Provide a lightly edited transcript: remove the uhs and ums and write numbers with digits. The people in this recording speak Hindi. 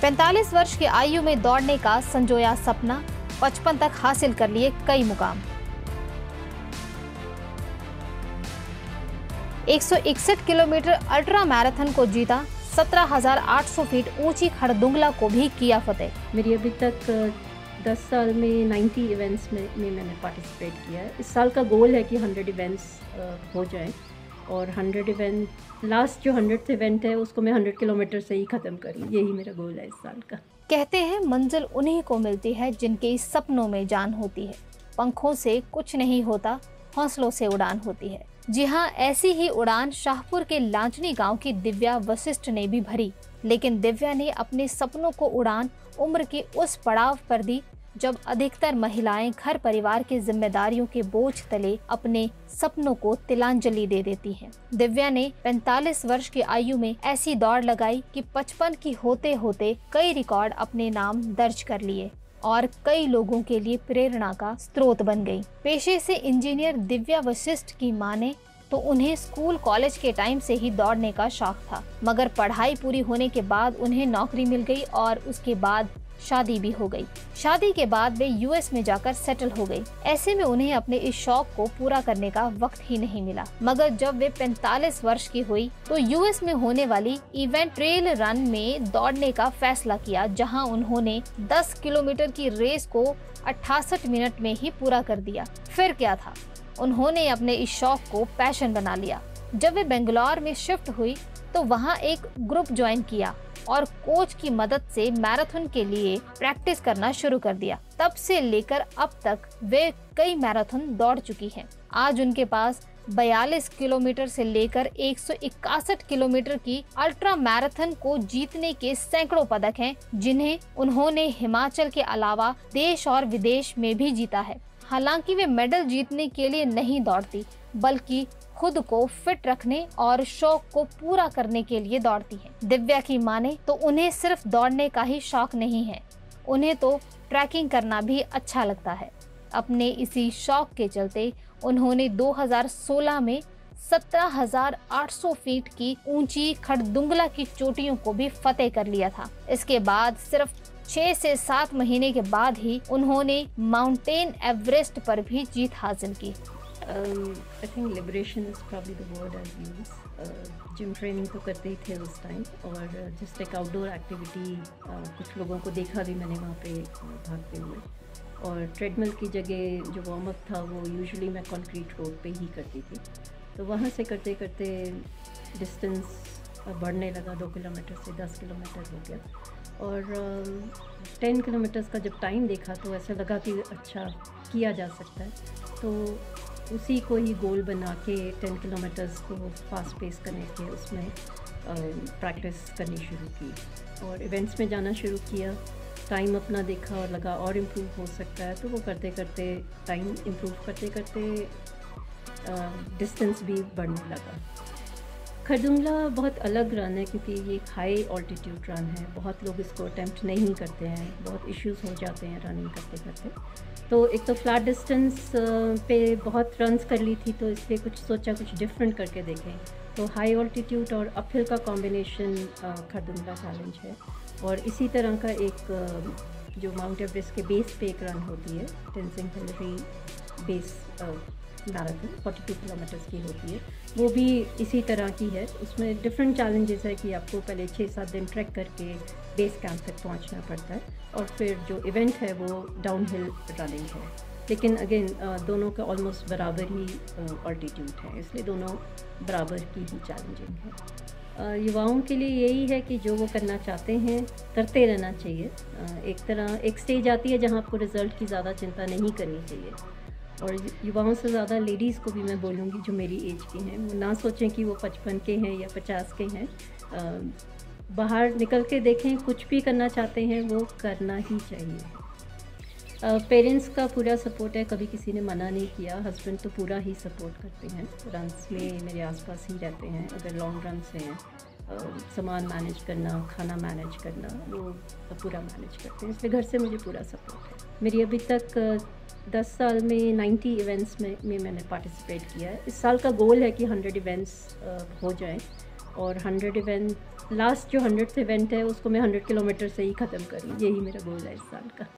45 वर्ष की आयु में दौड़ने का संजोया सपना, 55 तक हासिल कर लिए कई मुकाम। 161 किलोमीटर अल्ट्रा मैराथन को जीता, 17,800 फीट ऊंची खड़दुंगला को भी किया फतेह। मेरी अभी तक 10 साल में 90 इवेंट्स में मैंने पार्टिसिपेट किया है। इस साल का गोल है कि 100 इवेंट्स हो जाएं और 100 इवेंट, लास्ट जो 100th इवेंट है उसको मैं 100 किलोमीटर से ही ख़त्म करूँ, यही मेरा गोल है इस साल का। कहते हैं मंजिल उन्हीं को मिलती है जिनके सपनों में जान होती है। पंखों से कुछ नहीं होता, हौसलों से उड़ान होती है। जी हाँ, ऐसी ही उड़ान शाहपुर के लांचनी गांव की दिव्या वशिष्ठ ने भी भरी। लेकिन दिव्या ने अपने सपनों को उड़ान उम्र के उस पड़ाव पर दी जब अधिकतर महिलाएं घर परिवार की जिम्मेदारियों के बोझ तले अपने सपनों को तिलांजलि दे देती हैं। दिव्या ने 45 वर्ष की आयु में ऐसी दौड़ लगाई कि 55 की होते होते कई रिकॉर्ड अपने नाम दर्ज कर लिए और कई लोगों के लिए प्रेरणा का स्रोत बन गई। पेशे से इंजीनियर दिव्या वशिष्ठ की माने तो उन्हें स्कूल कॉलेज के टाइम से ही दौड़ने का शौक था, मगर पढ़ाई पूरी होने के बाद उन्हें नौकरी मिल गई और उसके बाद शादी भी हो गई। शादी के बाद वे यूएस में जाकर सेटल हो गई। ऐसे में उन्हें अपने इस शौक को पूरा करने का वक्त ही नहीं मिला। मगर जब वे 45 वर्ष की हुई तो यूएस में होने वाली इवेंट ट्रेल रन में दौड़ने का फैसला किया, जहां उन्होंने 10 किलोमीटर की रेस को 68 मिनट में ही पूरा कर दिया। फिर क्या था, उन्होंने अपने इस शौक को पैशन बना लिया। जब वे बेंगलोर में शिफ्ट हुई तो वहाँ एक ग्रुप ज्वाइन किया और कोच की मदद से मैराथन के लिए प्रैक्टिस करना शुरू कर दिया। तब से लेकर अब तक वे कई मैराथन दौड़ चुकी हैं। आज उनके पास 42 किलोमीटर से लेकर 161 किलोमीटर की अल्ट्रा मैराथन को जीतने के सैकड़ों पदक हैं, जिन्हें उन्होंने हिमाचल के अलावा देश और विदेश में भी जीता है। हालांकि वे मेडल जीतने के लिए नहीं दौड़ती, बल्कि खुद को फिट रखने और शौक को पूरा करने के लिए दौड़ती हैं। दिव्या की माने तो उन्हें सिर्फ दौड़ने का ही शौक नहीं है, उन्हें तो ट्रैकिंग करना भी अच्छा लगता है। अपने इसी शौक के चलते उन्होंने 2016 में 17,800 फीट की ऊंची खड़दुंगला की चोटियों को भी फतेह कर लिया था। इसके बाद सिर्फ 6 से 7 महीने के बाद ही उन्होंने माउंटेन एवरेस्ट पर भी जीत हासिल की। I think liberation is probably the word I use. Gym training तो करते ही थे उस टाइम, और जस्ट एक आउटडोर एक्टिविटी, कुछ लोगों को देखा भी मैंने वहाँ पे भागते हुए, और ट्रेडमिल की जगह जो वार्म अप था वो यूजुअली मैं कंक्रीट रोड पे ही करती थी। तो वहाँ से करते करते डिस्टेंस बढ़ने लगा, 2 किलोमीटर से 10 किलोमीटर हो गया, और 10 किलोमीटर्स का जब टाइम देखा तो ऐसा लगा कि अच्छा किया जा सकता है। तो उसी को ही गोल बना के 10 किलोमीटर्स को फास्ट पेस करने के उसमें प्रैक्टिस करनी शुरू की और इवेंट्स में जाना शुरू किया। टाइम अपना देखा और लगा और इम्प्रूव हो सकता है, तो वो करते करते टाइम इम्प्रूव करते करते डिस्टेंस भी बढ़ने लगा। खड़दुंगला बहुत अलग रन है क्योंकि ये एक हाई ऑल्टीट्यूड रन है। बहुत लोग इसको अटेम्प्ट नहीं करते हैं, बहुत इश्यूज हो जाते हैं रनिंग करते करते। तो एक तो फ्लैट डिस्टेंस पे बहुत रन्स कर ली थी, तो इसलिए कुछ सोचा कुछ डिफरेंट करके देखें। तो हाई ऑल्टीट्यूड और अपहिल का कॉम्बिनेशन खड़दुंगला चैलेंज है, और इसी तरह का एक जो माउंट एवरेस्ट के बेस पे एक रन होती है, tensing Hillary base marathon 42 kilometres की होती है, वो भी इसी तरह की है। उसमें डिफरेंट चैलेंजेस है कि आपको पहले 6-7 दिन ट्रैक करके बेस कैंप तक पहुंचना पड़ता है, और फिर जो इवेंट है वो डाउनहिल रनिंग है। लेकिन अगेन दोनों का ऑलमोस्ट बराबर ही ऑल्टीट्यूड है, इसलिए दोनों बराबर की ही चैलेंजिंग है। युवाओं के लिए यही है कि जो वो करना चाहते हैं करते रहना चाहिए। एक स्टेज आती है जहाँ आपको रिज़ल्ट की ज़्यादा चिंता नहीं करनी चाहिए, और युवाओं से ज़्यादा लेडीज़ को भी मैं बोलूँगी जो मेरी एज की हैं, वो ना सोचें कि वो 55 के हैं या 50 के हैं। बाहर निकल के देखें, कुछ भी करना चाहते हैं वो करना ही चाहिए। पेरेंट्स का पूरा सपोर्ट है, कभी किसी ने मना नहीं किया। हस्बैंड तो पूरा ही सपोर्ट करते हैं, रन्स में मेरे आसपास ही रहते हैं। अगर लॉन्ग रन्स हैं, सामान मैनेज करना, खाना मैनेज करना, वो पूरा मैनेज करते हैं, इसलिए घर से मुझे पूरा सपोर्ट है। मेरी अभी तक 10 साल में 90 इवेंट्स में मैंने पार्टिसिपेट किया है। इस साल का गोल है कि 100 इवेंट्स हो जाएं, और 100 इवेंट लास्ट जो 100th इवेंट है उसको मैं 100 किलोमीटर से ही ख़त्म करूँ, यही मेरा गोल है इस साल का।